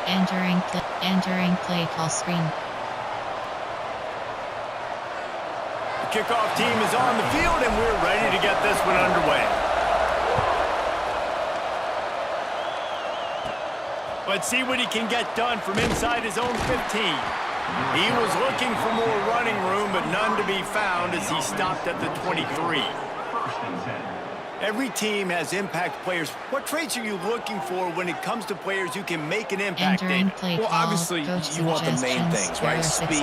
Entering play call screen. The kickoff team is on the field, and we're ready to get this one underway. Let's see what he can get done from inside his own 15. He was looking for more running room, but none to be found as he stopped at the 23. Every team has impact players. What traits are you looking for when it comes to players who can make an impact? Well, obviously, you want the main things, right? Speed,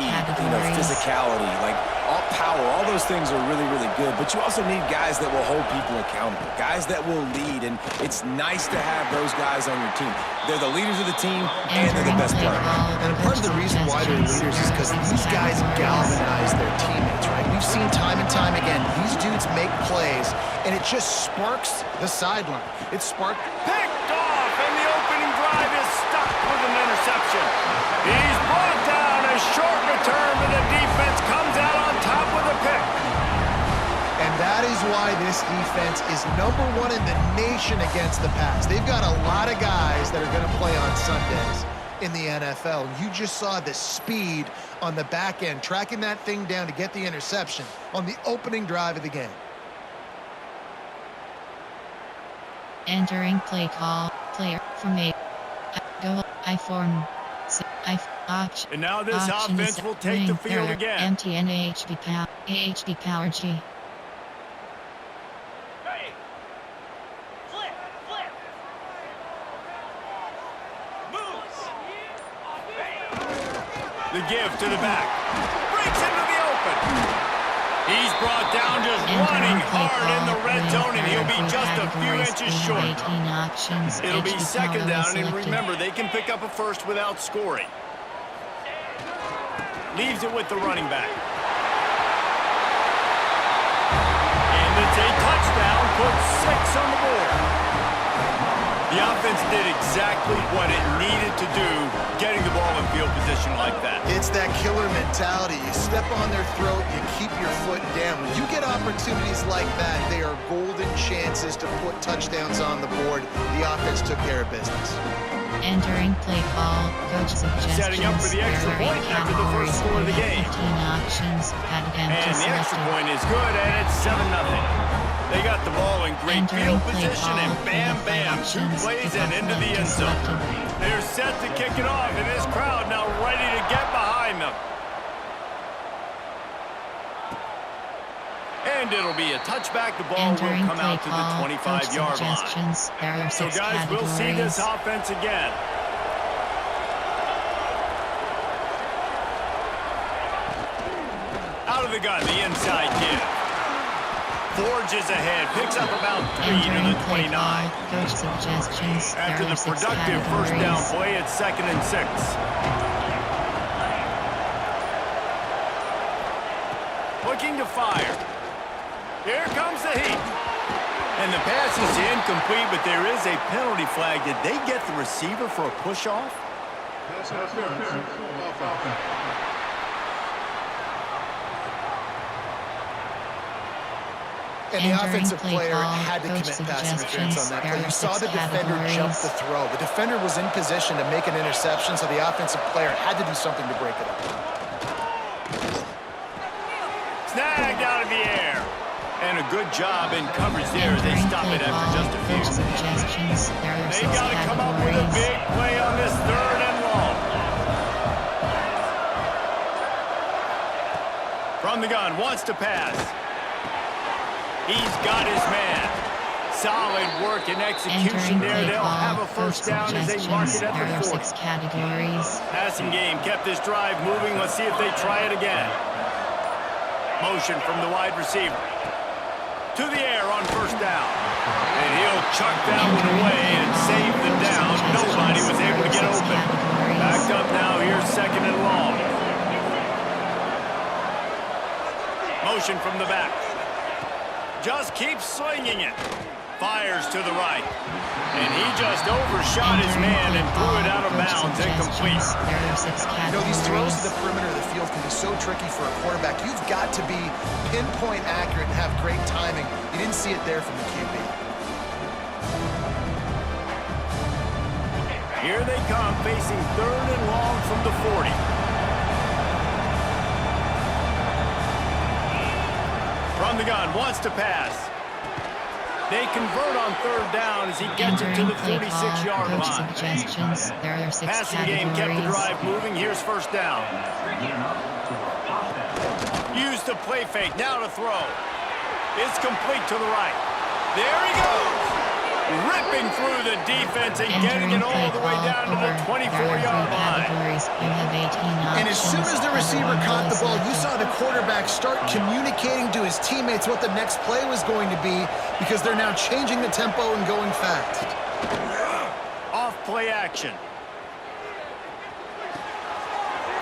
physicality, like all power. All those things are really, really good. But you also need guys that will hold people accountable, guys that will lead. And it's nice to have those guys on your team. They're the leaders of the team, and they're the best players. And part of the reason why they're leaders is because these guys galvanize their teammates, right? We've seen time and time again, these dudes make plays, and it just sparks the sideline. It sparked. Picked off, and the opening drive is stuck with an interception. He's brought down a short return, but the defense comes out on top with a pick. And that is why this defense is #1 in the nation against the pass. They've got a lot of guys that are going to play on Sundays in the NFL. You just saw the speed on the back end, tracking that thing down to get the interception on the opening drive of the game. Entering play call. Player formate. Go. I form. Option. And now this offense will take the field again. MTN AHD power G. The give to the back. Breaks into the open. He's brought down just running hard in the red zone, and he'll be just a few inches short. It'll be second down, and remember, they can pick up a first without scoring. Leaves it with the running back. And it's a touchdown, puts 6 on the board. The offense did exactly what it needed to do, getting the ball in field position like that. It's that killer mentality. You step on their throat, you keep your foot down. When you get opportunities like that, they are golden chances to put touchdowns on the board. The offense took care of business. Entering play call. Coach suggestions. Setting up for the extra point after the first score of the game. 15 options. And the extra point is good, and it's 7-0. They got the ball in great field position, and bam, bam, 2 plays and into the end zone. They're set to kick it off, and this crowd now ready to get behind them. And it'll be a touchback. The ball will come out to the 25-yard line. So, guys, we'll see this offense again. Out of the gun, the inside give. Forges ahead, picks up about 3 to the 29. After the productive first down play, it's 2nd and 6. Looking to fire. Here comes the heat. And the pass is incomplete, but there is a penalty flag. Did they get the receiver for a push-off? And the offensive player had to commit pass interference on that play. You saw the defender jump the throw. The defender was in position to make an interception, so the offensive player had to do something to break it up. Snagged out of the air. And a good job in coverage there as they stop it after just a few. They got to come up with a big play on this 3rd and long. From the gun, wants to pass. He's got his man. Solid work and execution there. They'll have a first down as they mark it at the 40. Passing game kept this drive moving. Let's see if they try it again. Motion from the wide receiver. To the air on first down. And he'll chuck that one away and save the down. Nobody was able to get open. Backed up now. Here's 2nd and long. Motion from the back. Just keeps swinging it. Fires to the right. And he just overshot his man and threw it out of bounds, incomplete. You know, these throws to the perimeter of the field can be so tricky for a quarterback. You've got to be pinpoint accurate and have great timing. You didn't see it there from the QB. Here they come, facing 3rd and long from the 40. From the gun, wants to pass. They convert on 3rd down as he gets it to the 46-yard line. Suggestions. There are 6 Passing game kept the drive moving. Here's 1st down. Use the play fake. Now to throw. It's complete to the right. There he goes. Ripping through the defense and getting it all the way down to the 24-yard line. And as soon as the receiver caught the ball, you saw the quarterback start communicating to his teammates what the next play was going to be because they're now changing the tempo and going fast. Off play action.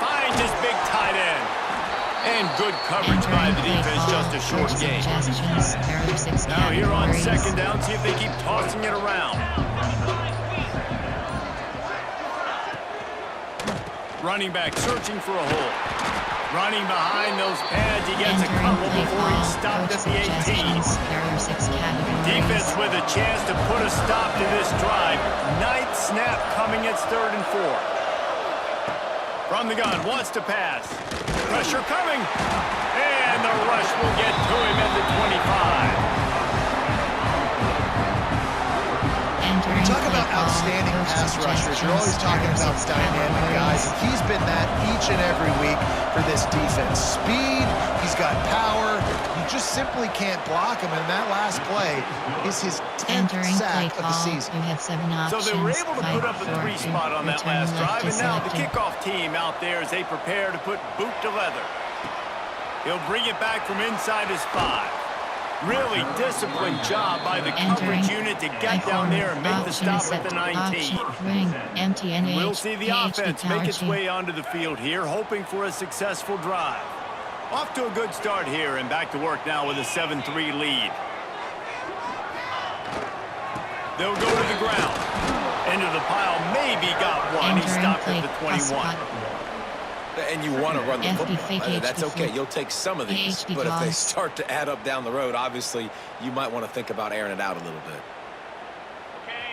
Finds his big tight end. And good coverage by the defense, just a short game. Now here on 2nd down, see if they keep tossing it around. Running back searching for a hole. Running behind those pads, he gets a couple before he's stopped at the 18. Defense with a chance to put a stop to this drive. 9th snap coming, it's 3rd and 4. From the gun, wants to pass. Pressure coming. And the rush will get to him at the 25. Talk about outstanding pass rushers. You're always talking about dynamic guys. He's been that each and every week for this defense. Speed, he's got power. You just simply can't block him. And that last play is his 10th sack of the season. So they were able to put up a 3 spot on that last drive. And now the kickoff team out there as they prepare to put boot to leather. He'll bring it back from inside his 5. Really disciplined job by the coverage unit to get down there and make the stop at the 19. We'll see the offense make its way onto the field here, hoping for a successful drive. Off to a good start here and back to work now with a 7-3 lead. They'll go to the ground. Into the pile, maybe got one. He stopped at the 21. And you want to run the football. That's okay. You'll take some of these. But if they start to add up down the road, obviously, you might want to think about airing it out a little bit.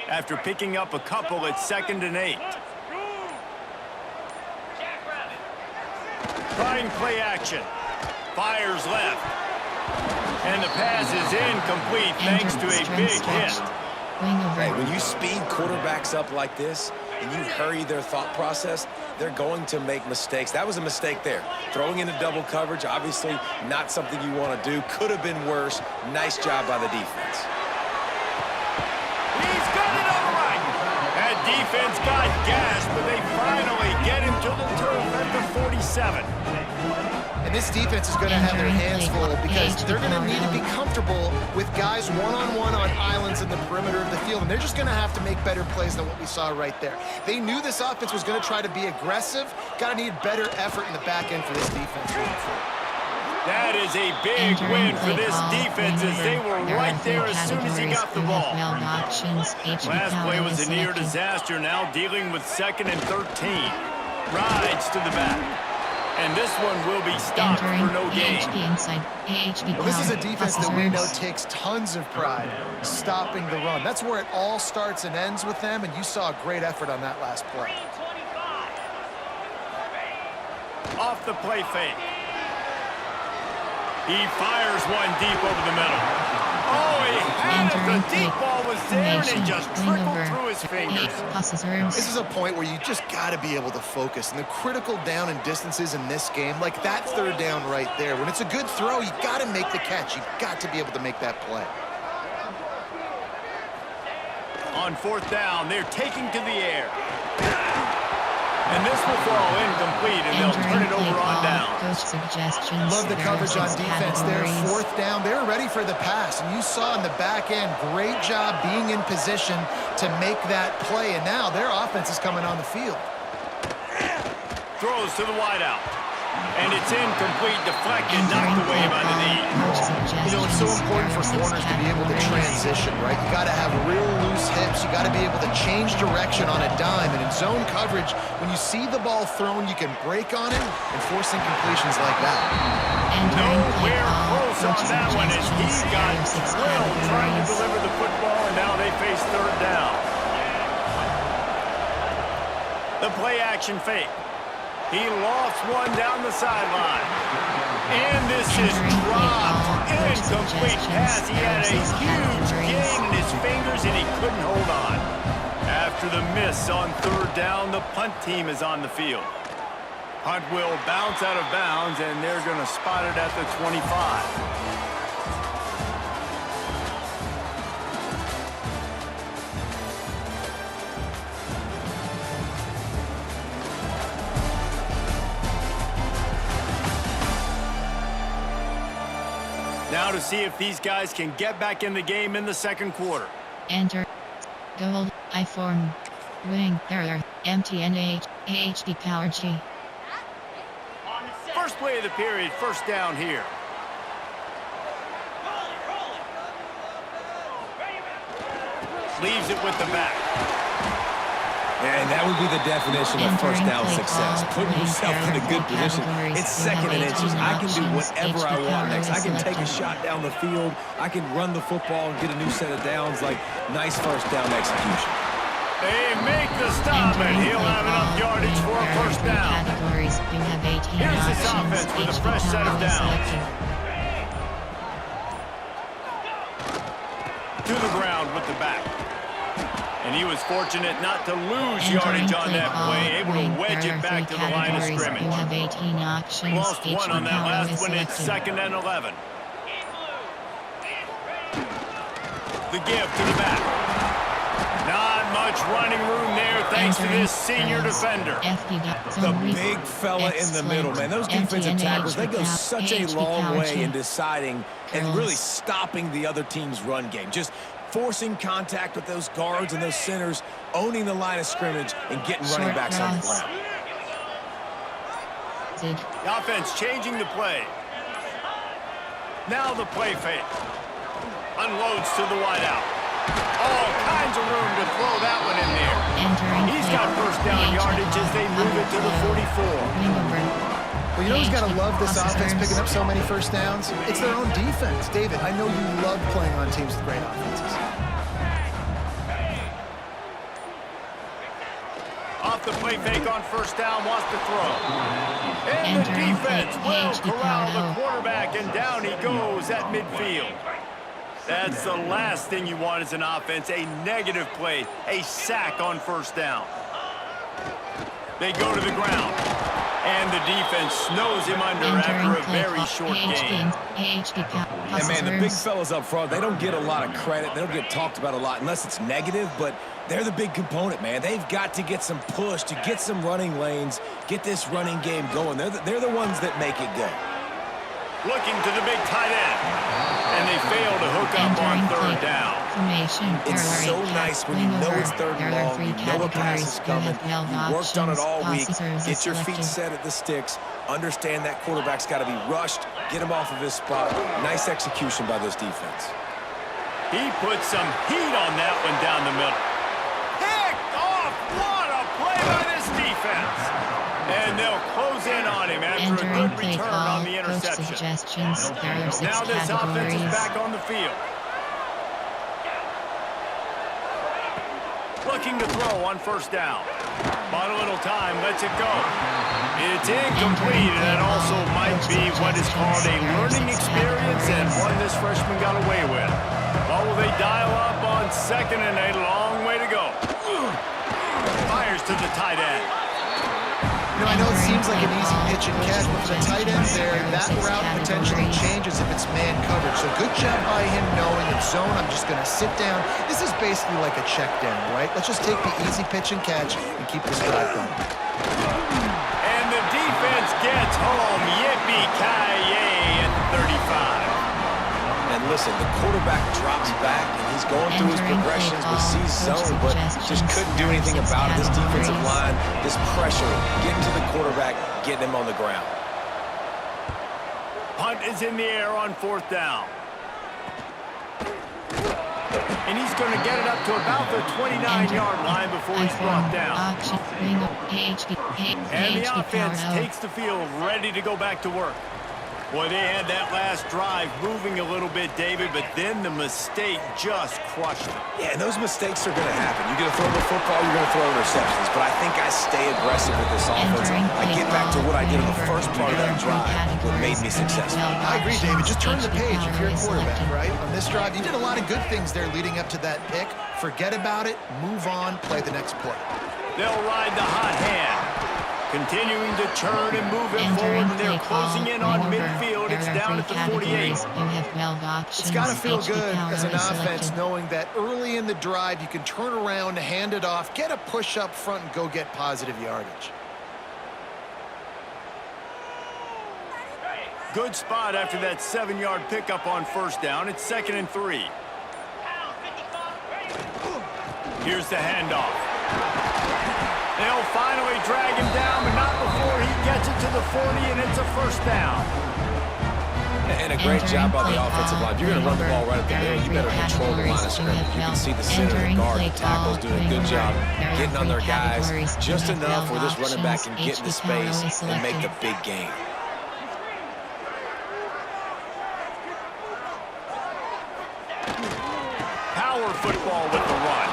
After picking up a couple, it's 2nd and 8. Trying play action. Fires left. And the pass is incomplete thanks to a big hit. Hey, when you speed quarterbacks up like this and you hurry their thought process, they're going to make mistakes. That was a mistake there. Throwing into double coverage, obviously not something you want to do. Could have been worse. Nice job by the defense. He's got it all right. That defense got gassed, but they finally get him to the turf at the 47. And this defense is going to have their hands full because they're going to need to be comfortable with guys one-on-one on islands in the perimeter of the field. And they're just going to have to make better plays than what we saw right there. They knew this offense was going to try to be aggressive. Got to need better effort in the back end for this defense. That is a big win for this defense as they were right there as soon as he got the ball. Last play was a near disaster, now dealing with 2nd and 13. Rides to the back. And this one will be stopped for no gain. Well, this is a defense that we know takes tons of pride stopping the run. That's where it all starts and ends with them, and you saw a great effort on that last play. Off the play fake. He fires one deep over the middle. Oh, he had it. The deep ball was there, and it just trickled through his fingers. This is a point where you just got to be able to focus. And the critical down and distances in this game, like that 3rd down right there, when it's a good throw, you got to make the catch. You've got to be able to make that play. On 4th down, they're taking to the air. And this will fall incomplete, and they'll turn it over on down. Love the coverage on defense there. 4th down, they're ready for the pass. And you saw in the back end, great job being in position to make that play. And now their offense is coming on the field. Throws to the wideout. And it's incomplete, deflected, knocked away by the knee. You know, it's so important for corners to be able to transition, right? You got to have real loose hips. You got to be able to change direction on a dime. And in zone coverage, when you see the ball thrown, you can break on it and force incompletions like that. Nowhere close on that one as he got drilled trying to deliver the football, and now they face 3rd down. The play action fake. He lost one down the sideline. And this is dropped. Incomplete pass. He had a huge gain in his fingers and he couldn't hold on. After the miss on third down, the punt team is on the field. Punt will bounce out of bounds, and they're going to spot it at the 25. Now to see if these guys can get back in the game in the second quarter. Enter. Gold. I form. Wing. Error. MTNH. AHD Power G. First play of the period. First down here. Leaves it with the back. And that would be the definition of first down success. Putting yourself in a good position. It's second and inches. I can do whatever I want next. I can take a shot down the field. I can run the football and get a new set of downs. Like, nice first down execution. They make the stop, and he'll have enough yardage for a first down. Here's this offense with a fresh set of downs. To the ground with the back. And he was fortunate not to lose yardage on that play, able to wedge it back to the line of scrimmage. Lost one on that last one. It's 2nd and 11. The give to the back. Not much running room there thanks to this senior defender. The big fella in the middle, man. Those defensive tackles, they go such a long way in deciding and really stopping the other team's run game. Just forcing contact with those guards and those centers, owning the line of scrimmage, and getting running backs on the ground. The offense changing the play. Now the play fake. Unloads to the wideout. All kinds of room to throw that one in there. He's got first down yardage as they move it to the 44. Well, you know who's got to love this offense picking up so many first downs? It's their own defense. David, I know you love playing on teams with great offenses. Off the play fake on first down, wants to throw. And the defense will corral the quarterback, and down he goes at midfield. That's the last thing you want as an offense, a negative play, a sack on first down. They go to the ground. And the defense snows him under after a very short game. And, man, the big fellas up front, they don't get a lot of credit. They don't get talked about a lot unless it's negative, but they're the big component, man. They've got to get some push, to get some running lanes, get this running game going. They're the ones that make it go. Looking to the big tight end. And they fail to hook up on third down. It's so nice when you know it's third and long, you know a pass is coming, you worked on it all week, get your feet set at the sticks, understand that quarterback's got to be rushed, get him off of his spot. Nice execution by this defense. He put some heat on that one down the middle. Picked off! What a play by this defense! And they'll close in on him after a good return on the interception. Now this offense is back on the field. Looking to throw on first down. Bought a little time, lets it go. It's incomplete, and that also might be what is called a learning experience and one this freshman got away with. Well, will they dial up on 2nd and a long way to go? Fires to the tight end. You know, I know it seems like an easy pitch and catch, but for the tight end there, that route potentially changes if it's man coverage. So good job by him knowing it's zone. I'm just going to sit down. This is basically like a check down, right? Let's just take the easy pitch and catch and keep this drive going. And the defense gets home. Yippee-ki-yay at 35. And listen, the quarterback drops back, and he's going through his progressions with C-zone, but just couldn't do anything about it. This defensive line, this pressure, getting to the quarterback, getting him on the ground. Punt is in the air on fourth down. And he's going to get it up to about the 29-yard line before he's brought down. And the offense takes the field, ready to go back to work. Boy, they had that last drive moving a little bit, David, but then the mistake just crushed them. Yeah, and those mistakes are going to happen. You're going to throw the football, you're going to throw interceptions. But I think I stay aggressive with this offense. I get back to what I did in the first part of that drive, what made me successful. I agree, David. Just turn the page if you're a quarterback, right? On this drive, you did a lot of good things there leading up to that pick. Forget about it, move on, play the next play. They'll ride the hot hand. Continuing to churn and move it forward, and they're closing in on midfield. It's down at the 48. It's got to feel good as an offense knowing that early in the drive you can turn around, hand it off, get a push up front, and go get positive yardage. Good spot after that 7-yard pickup on first down. It's 2nd and 3. Here's the handoff. They'll finally drag him down, but not before he gets it to the 40, and it's a first down. And a great job by the offensive line. If you're going to run the ball right up the middle, you better control the line of scrimmage. You can see the center, the guard, the tackles doing a good job getting on their guys just enough where this running back can get into space and make the big game. Power football with the run.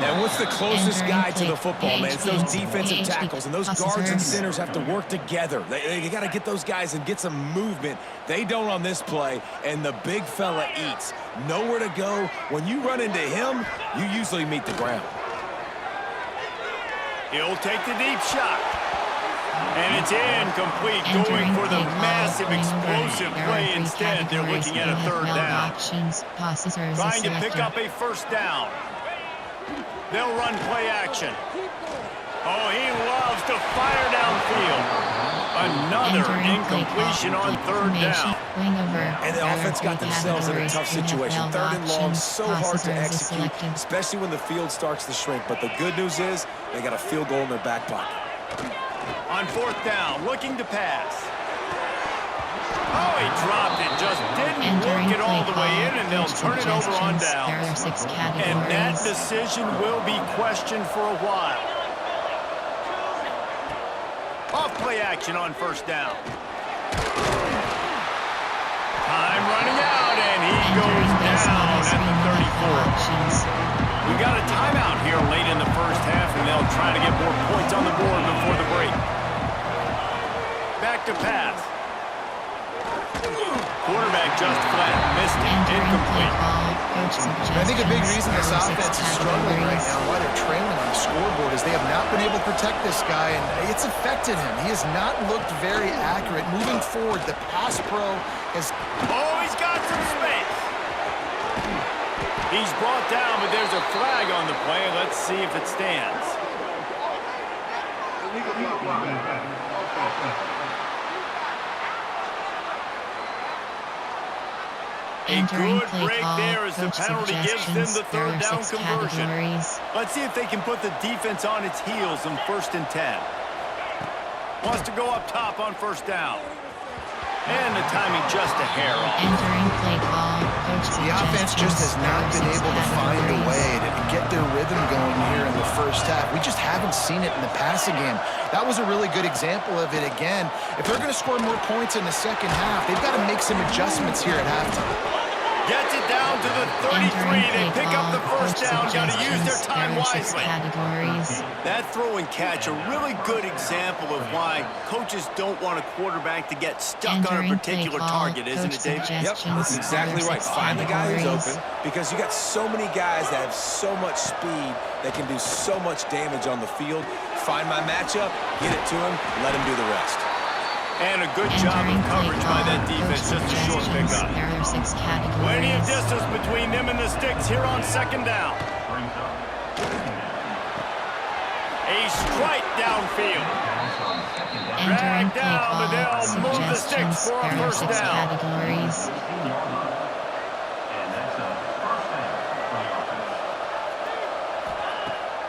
Now, what's the closest guy to the football, man? It's those defensive tackles, and those guards and centers have to work together. They got to get those guys and get some movement. They don't on this play, and the big fella eats. Nowhere to go. When you run into him, you usually meet the ground. He'll take the deep shot. And it's incomplete, going for the massive explosive play instead. They're looking at a 3rd down. Trying to pick up a 1st down. They'll run play action. Oh, he loves to fire downfield. Another incompletion on 3rd down. And the offense got themselves in a tough situation. 3rd and long, so hard to execute, especially when the field starts to shrink. But the good news is they got a field goal in their back pocket. On 4th down, looking to pass. Oh, he dropped it, just didn't work it all the way in, and they'll turn it over on downs. And that decision will be questioned for a while. Off play action on 1st down. Time running out, and he goes down at the 34. We got a timeout here late in the first half, and they'll try to get more points on the board before the break. Back to pass. Quarterback just flat missed it, incomplete. I think a big reason this offense is struggling right now, why they're trailing on the scoreboard, is they have not been able to protect this guy, and it's affected him. He has not looked very accurate. Moving forward, the pass pro has... Oh, he's got some space. He's brought down, but there's a flag on the play. Let's see if it stands. A good break there as the penalty gives them the 3rd down conversion. Let's see if they can put the defense on its heels on 1st and 10. Wants to go up top on 1st down. And the timing just a hair off. The offense just has not been able to find a way to get their rhythm going here in the first half. We just haven't seen it in the passing game. That was a really good example of it again. If they're going to score more points in the second half, they've got to make some adjustments here at halftime. Gets it down to the 33. They pick up the 1st down. Got to use their time wisely. That throw and catch, a really good example of why coaches don't want a quarterback to get stuck on a particular target, isn't it, David? Yep, that's exactly right. Find the guy who's open, because you got so many guys that have so much speed that can do so much damage on the field. Find my matchup, get it to him, let him do the rest. And a good job of coverage by that defense, just a short pickup. Plenty of distance between them and the sticks here on 2nd down. A strike downfield. Drag down, but they'll move the sticks for a 1st down.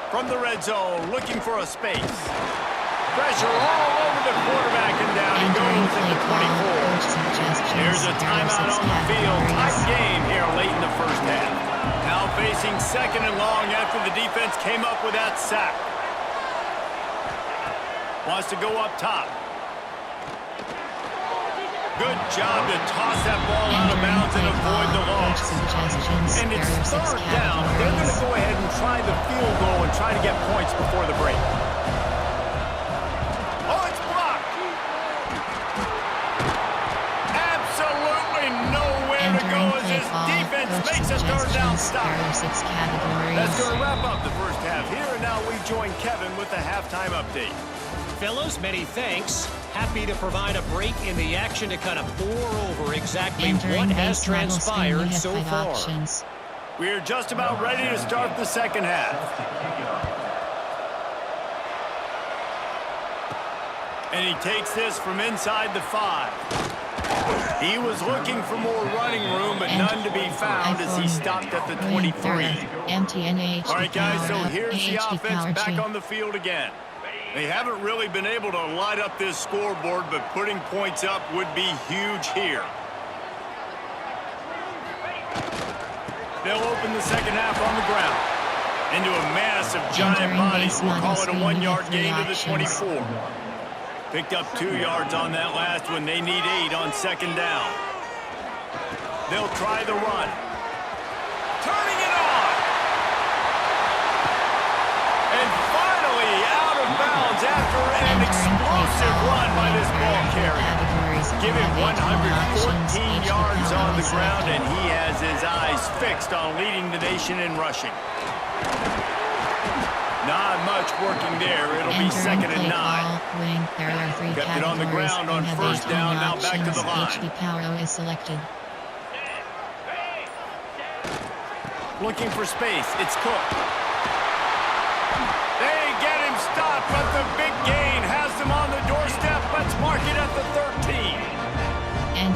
From the red zone, looking for a space. Pressure all over the quarterback, and down he goes at the 24. Here's a timeout on the field. Tight game here late in the first half. Now facing 2nd and long after the defense came up with that sack. Wants to go up top. Good job to toss that ball out of bounds and avoid the loss. And it's third down. They're going to go ahead and try the field goal and try to get points before the break. Oh, it's blocked. Absolutely nowhere to go as this defense makes a third down stop. That's going to wrap up the first half here, and now we join Kevin with the halftime update. Fellas, many thanks. Happy to provide a break in the action to kind of pour over exactly what has transpired so far. We're just about ready to start the second half. And he takes this from inside the 5. He was looking for more running room, but none to be found as he stopped at the 23. All right, guys, so here's the offense back on the field again. They haven't really been able to light up this scoreboard, but putting points up would be huge here. They'll open the second half on the ground. Into a mass of giant bodies. We'll call it a 1-yard gain to the 24. Picked up 2 yards on that last one. They need 8 on second down. They'll try the run. Turning it on. And finally out of bounds after an explosive run by this ball carrier. Give him 114 yards on the ground, and he has his eyes fixed on leading the nation in rushing. Not much working there. It'll be second and 9. Kept it on the ground on first down. Now back to the line. Is selected. Looking for space. It's Cook. They get him stopped, but the big gain has them on the doorstep. Let's mark it at the 13.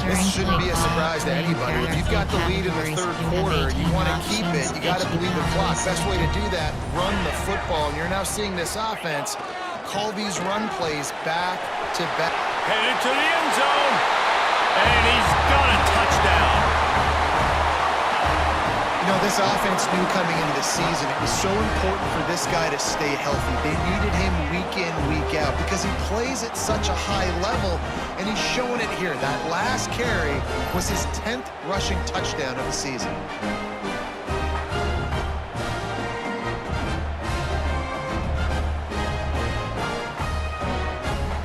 This shouldn't be a surprise to anybody. If you've got the lead in the third quarter and you want to keep it, you got to bleed the clock. Best way to do that, run the football. And you're now seeing this offense call these run plays back to back. Headed to the end zone, and he's got a touchdown. You know, this offense knew coming into the season it was so important for this guy to stay healthy. They needed him week in, week out because he plays at such a high level, and he's showing it here. That last carry was his 10th rushing touchdown of the season.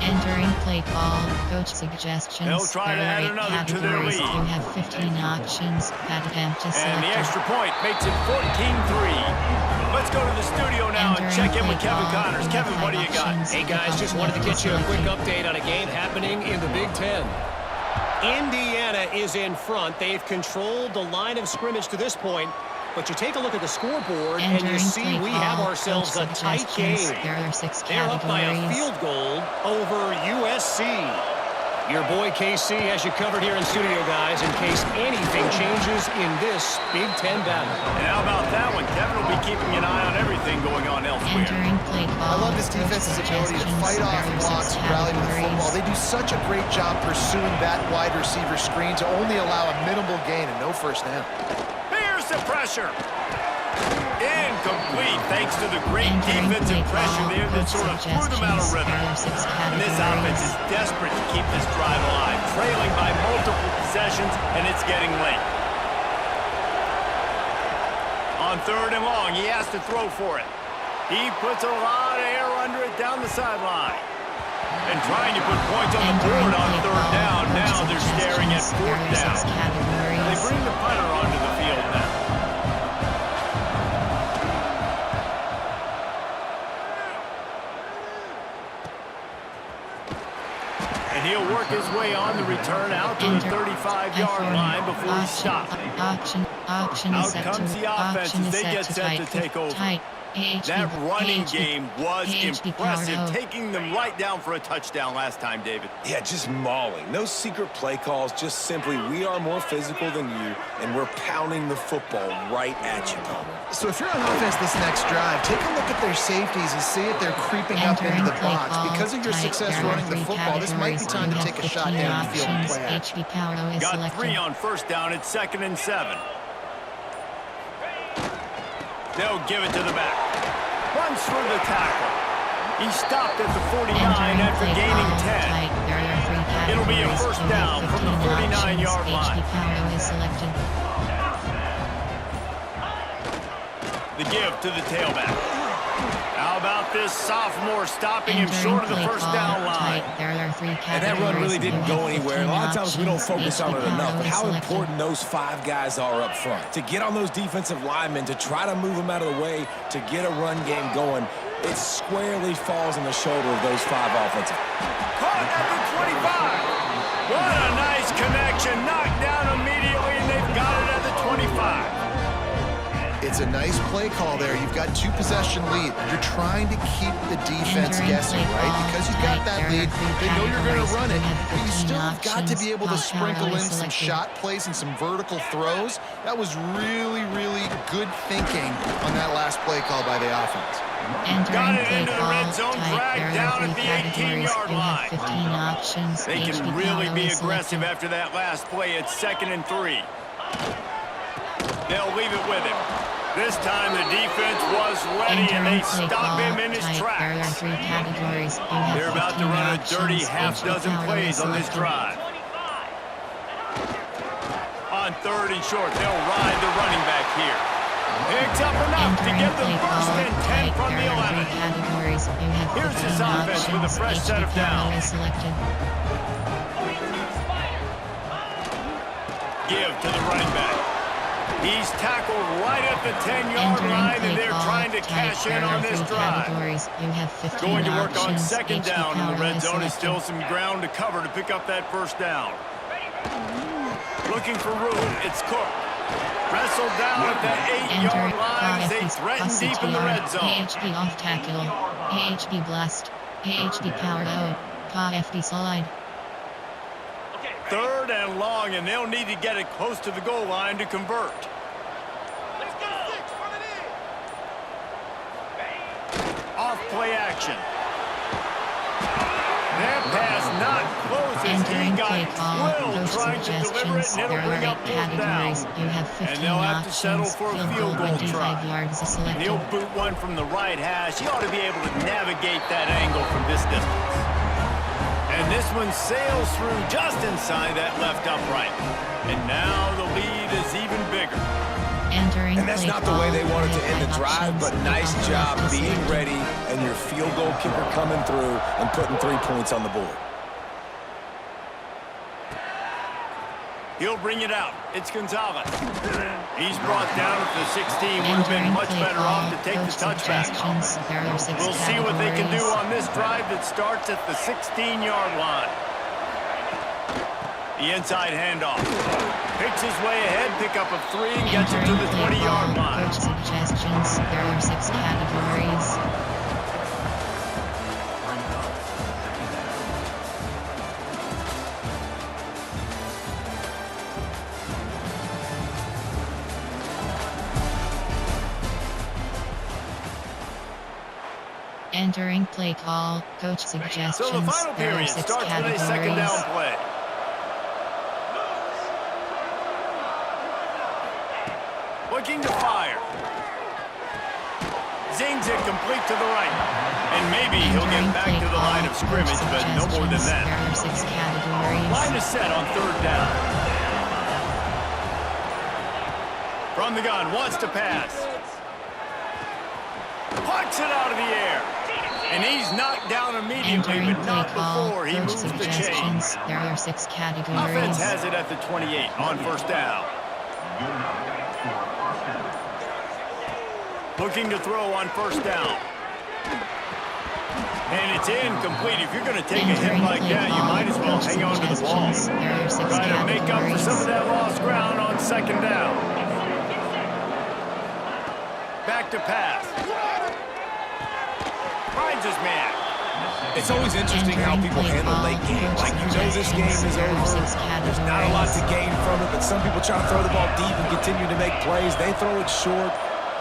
Entering play call, coach suggestions. They'll try to add another to their lead. You have 15 options. Attempt to select. And the extra point makes it 14-3. Let's go to the studio now and check in with Kevin Connors. Kevin, what do you got? Hey guys, just wanted to get you a quick update on a game happening in the Big Ten. Indiana is in front. They've controlled the line of scrimmage to this point. But you take a look at the scoreboard, and you see we have ourselves a tight game. They're up by a field goal over USC. Your boy KC has you covered here in studio, guys, in case anything changes in this Big Ten battle. And how about that one? Kevin will be keeping an eye on everything going on elsewhere. I love this defense's ability to fight off blocks and rally to the football. They do such a great job pursuing that wide receiver screen to only allow a minimal gain and no first down. The pressure. Incomplete thanks to the great defensive pressure there that sort of threw them out of rhythm. And this offense is desperate to keep this drive alive, trailing by multiple possessions, and it's getting late. On third and long, he has to throw for it. He puts a lot of air under it down the sideline. And trying to put points on the board on third down. Now they're staring at fourth down. They bring the punter onto the field now. And he'll work his way on the return out to the 35-yard line before he stops. Out comes the offense as they get set to take over. That running game was impressive, taking them right down for a touchdown last time, David. Yeah, just mauling. No secret play calls, just simply we are more physical than you, and we're pounding the football right at you, Palmer. So if you're on offense this next drive, take a look at their safeties and see if they're creeping up into the box. Because of your success running the football, this might be time to take a shot down the field and play action. Got 3 on first down. It's 2nd and 7. They'll give it to the back. Runs through the tackle. He stopped at the 49 after gaining 10. It'll be a first down from the 9-yard line. HP Power is selected. The give to the tailback. How about this sophomore stopping him short of the first down line? And that run really didn't go anywhere. A lot of times we don't focus on it enough, but how important those 5 guys are up front. To get on those defensive linemen, to try to move them out of the way, to get a run game going, it squarely falls on the shoulder of those 5 offensive. Caught at the 25. What a nice connection. Knocked down immediately, and they've got it at the 25. It's a nice play call there. You've got 2-possession lead. You're trying to keep the defense guessing, right? Because you've got that lead, they know you're going to run it. But you still have got to be able to sprinkle in some shot plays and some vertical throws. That was really, really good thinking on that last play call by the offense. Got it into the red zone, dragged down at the 18-yard line. 15 options. They can really be aggressive after that last play. It's 2nd and 3. They'll leave it with him. This time the defense was ready, and they stop him in his tracks. They're about to run a dirty half-dozen plays on this drive. On 3rd and short, they'll ride the running back here. Picks up enough to get the first and 10 from the 11. Here's his offense with a fresh set of downs. Give to the running back. He's tackled right at the 10-yard line, and they're trying to cash in on this drive. Going to work on 2nd down in the red zone, and still some ground to cover to pick up that first down. Looking for room, it's Cook. Wrestled down at that 8-yard line as they threaten deep in the red zone. AHP off tackle. AHP blast. AHP powered out. FD slide. 3rd and long, and they'll need to get it close to the goal line to convert. Off play action. That pass not close as he got drilled trying to deliver it, and it'll bring up 4th down. And they'll have to settle for a field goal try. And he'll boot one from the right hash. He ought to be able to navigate that angle from this distance. And this one sails through just inside that left upright. And now the lead is even bigger. And that's not the way they wanted to end the drive, but nice job being ready and your field goal kicker coming through and putting 3 points on the board. He'll bring it out. It's Gonzalez. He's brought down at the 16. Would have been much better off to take the touchback. We'll see what they can do on this drive that starts at the 16-yard line. The inside handoff. Picks his way ahead, pick up a 3, and gets it to the 20-yard line. Suggestions. There are 6 categories. Entering play call, coach suggestions. So the final period starts with a 2nd down play. Looking to fire. Zings it complete to the right. And maybe he'll get back to the line of scrimmage, but no more than that. There are 6 categories. Line is set on 3rd down. From the gun, wants to pass. Plucks it out of the air. And he's knocked down immediately, but not before he moves the chains. There are 6 categories. Offense has it at the 28 on 1st down. Looking to throw on 1st down. And it's incomplete. If you're going to take a hit like that, you might as well hang on to the ball. Try to make up for some of that lost ground on 2nd down. Back to pass. Finds his man. It's always interesting how people handle late games. Like, you know this game is over. There's not a lot to gain from it, but some people try to throw the ball deep and continue to make plays. They throw it short.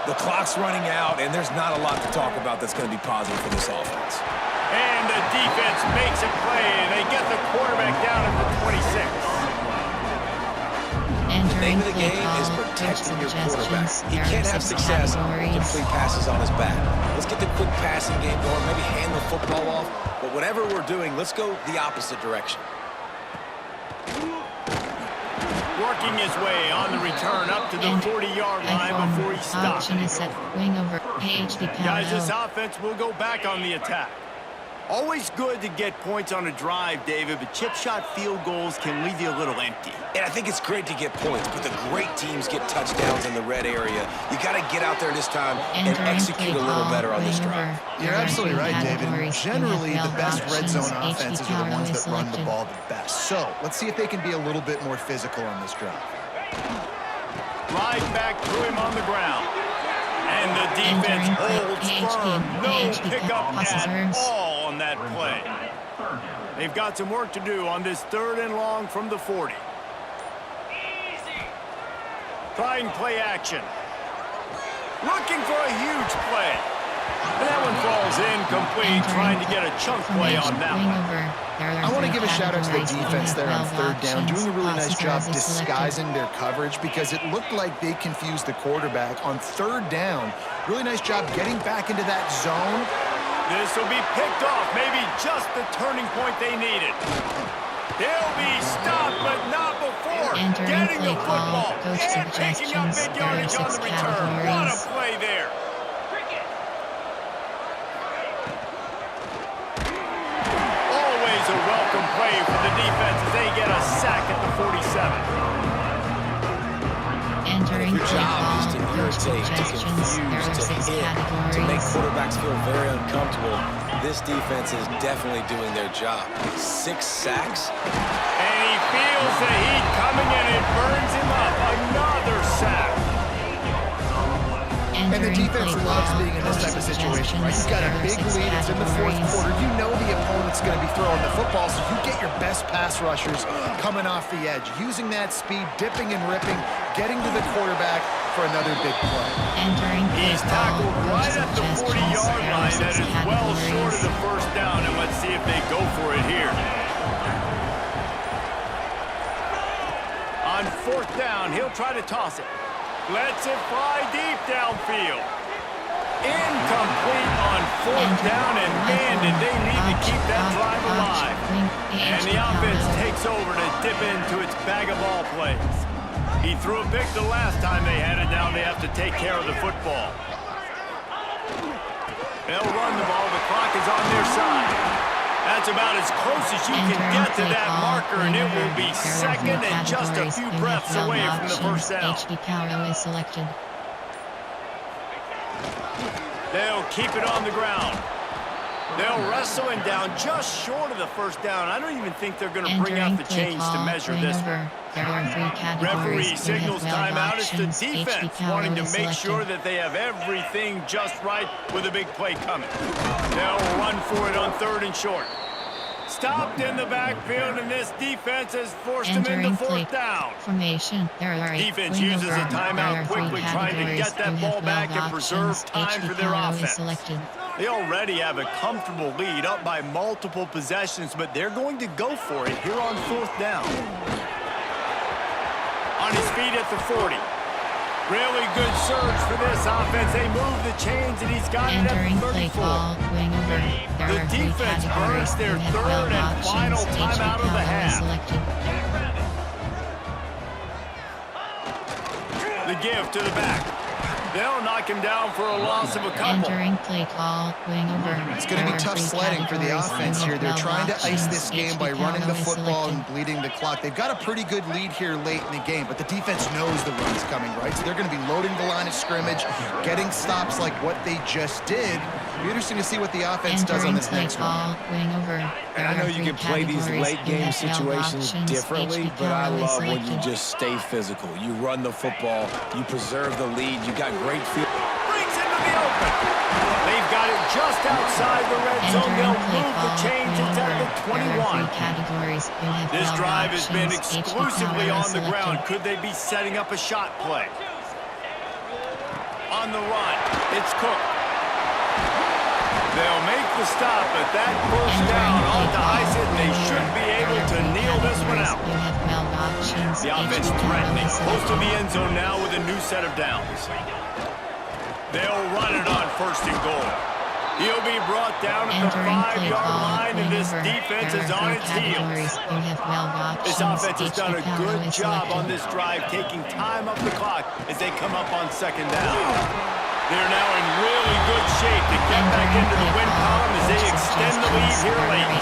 The clock's running out, and there's not a lot to talk about that's going to be positive for this offense. And the defense makes a play, and they get the quarterback down at the 26. The name of the game is protecting your quarterback. He can't have success with complete passes on his back. Let's get the quick passing game going, maybe hand the football off. But whatever we're doing, let's go the opposite direction. Working his way on the return up to the 40-yard line before he stops. Option is set. Wing over. PHD Guys, this power. offense will go back on the attack. Always good to get points on a drive, David, but chip shot field goals can leave you a little empty. And I think it's great to get points, but the great teams get touchdowns in the red area. You got to get out there this time and execute a little better on this drive. You're absolutely right, David. Generally, the best red zone offenses are the ones that run the ball the best. So let's see if they can be a little bit more physical on this drive. Right back to him on the ground. And the defense holds firm. No pickup at all on that play. They've got some work to do on this 3rd and long from the 40. Trying play action. Looking for a huge play. And that one falls incomplete, trying to get a chunk play on that one. I want to give a shout out to the defense there on 3rd down, doing a really nice job disguising their coverage because it looked like they confused the quarterback on 3rd down. Really nice job getting back into that zone. This will be picked off, maybe just the turning point they needed. They'll be stopped, but not before getting the football and picking up mid-yardage on the return. What a play there. Always a welcome play for the defense as they get a sack at the 47. Entering Your job is to irritate, to suggestions. There are confuse, to 6 hit, to make categories. quarterbacks feel very uncomfortable. This defense is definitely doing their job. 6 sacks. And he feels the heat coming and it burns him up. Another sack. And the defense loves being in this type of situation, right? You've got a big lead. It's in the 4th quarter. You know the opponent's going to be throwing the football, so you get your best pass rushers coming off the edge, using that speed, dipping and ripping, getting to the quarterback for another big play. He's tackled right at the 40-yard line. That is well short of the 1st down, and let's see if they go for it here. On 4th down, he'll try to toss it. Lets it fly deep downfield. Incomplete on 4th down, and man, did they need to keep that drive alive. And the offense takes over to dip into its bag of ball plays. He threw a pick the last time they had it. Now they have to take care of the football. They'll run the ball. The clock is on their side. That's about as close as you can get to that marker, and it will be 2nd and just a few breaths away from the 1st down. HD power is selected. They'll keep it on the ground. They'll wrestle him down just short of the 1st down. I don't even think they're going to bring out the chains to measure this one. Referee signals timeout. It's the defense wanting to make sure that they have everything just right with a big play coming. They'll run for it on 3rd and short. Stopped in the backfield, and this defense has forced him into 4th down. Formation. Defense uses a timeout quickly, trying to get that ball back and preserve time for their offense. They already have a comfortable lead, up by multiple possessions, but they're going to go for it here on 4th down. On his feet at the 40. Really good surge for this offense. They move the chains, and he's got it at the 34. The defense burns their 3rd and final timeout of the half. The give to the back. They'll knock him down for a loss of a couple. It's going to be tough sledding for the offense here. They're trying to ice this game by running the football and bleeding the clock. They've got a pretty good lead here late in the game, but the defense knows the run's coming, right? So they're going to be loading the line of scrimmage, getting stops like what they just did. It'll be interesting to see what the offense does on this next one. And I know you can play these late-game situations differently, but I love when you just stay physical. You run the football, you preserve the lead, you got great field. Brings into the open. They've got it just outside the red zone. They'll move the chains. It's at the 21. This drive has been exclusively on the ground. Could they be setting up a shot play? On the run, it's Cook. They'll make the stop, but that 1st down off the ice it. They should be able to kneel this one out. The offense threatening, close to the end zone now with a new set of downs. They'll run it on 1st and goal. He'll be brought down at the Entering play 5-yard call, line, and this maneuver. defense There is are on 4 its heels. categories. You have 12 This options. offense has Each done a power good is job on selected. this drive, taking time off the clock as they come up on second down. They're now in really good shape to get back into the win column as they extend the lead here late.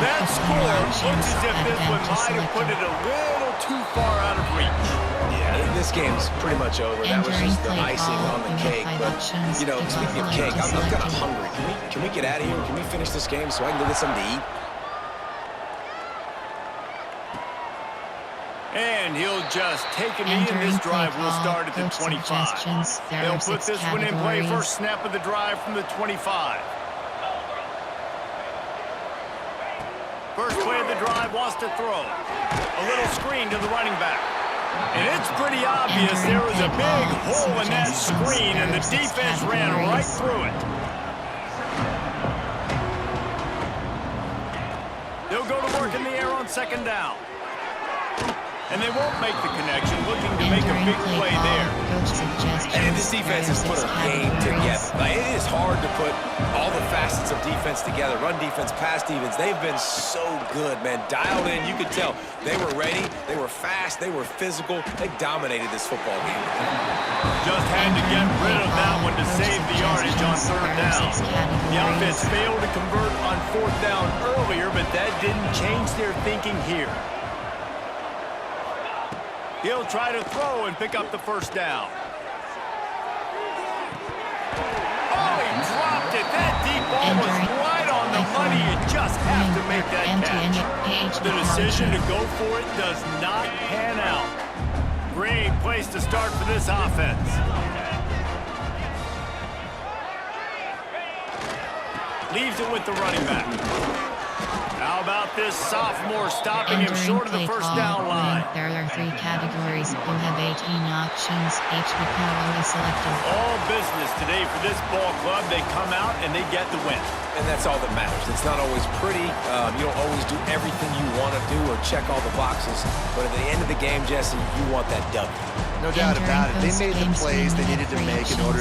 That score looks as if this one might have put it a little too far out of reach. Yeah, this game's pretty much over. That was just the icing on the cake. But, you know, speaking of cake, I'm kind of hungry. Can we get out of here? Can we finish this game so I can go get something to eat? And he'll just take a knee, and this drive will start at the 25. They'll put this one in play. First snap of the drive from the 25. First play of the drive, wants to throw. A little screen to the running back. And it's pretty obvious there was a big hole in that screen, and the defense ran right through it. They'll go to work in the air on second down. And they won't make the connection, looking to make a big play there. And this defense has put a game together. Like, it is hard to put all the facets of defense together. Run defense, pass defense. They've been so good, man. Dialed in. You could tell they were ready. They were fast. They were physical. They dominated this football game. Just had to get rid of that one to save the yardage on third down. The offense failed to convert on fourth down earlier, but that didn't change their thinking here. He'll try to throw and pick up the first down. Oh, he dropped it. That deep ball was right on the money. You just have to make that catch. The decision to go for it does not pan out. Great place to start for this offense. Leaves it with the running back. How about this sophomore stopping him short of the first down line? There are 3 categories. You have 18 options. Each power is selected. All business today for this ball club. They come out and they get the win. And that's all that matters. It's not always pretty. You don't always do everything you want to do or check all the boxes. But at the end of the game, Jesse, you want that W. No doubt about it. They made the plays they needed to make in order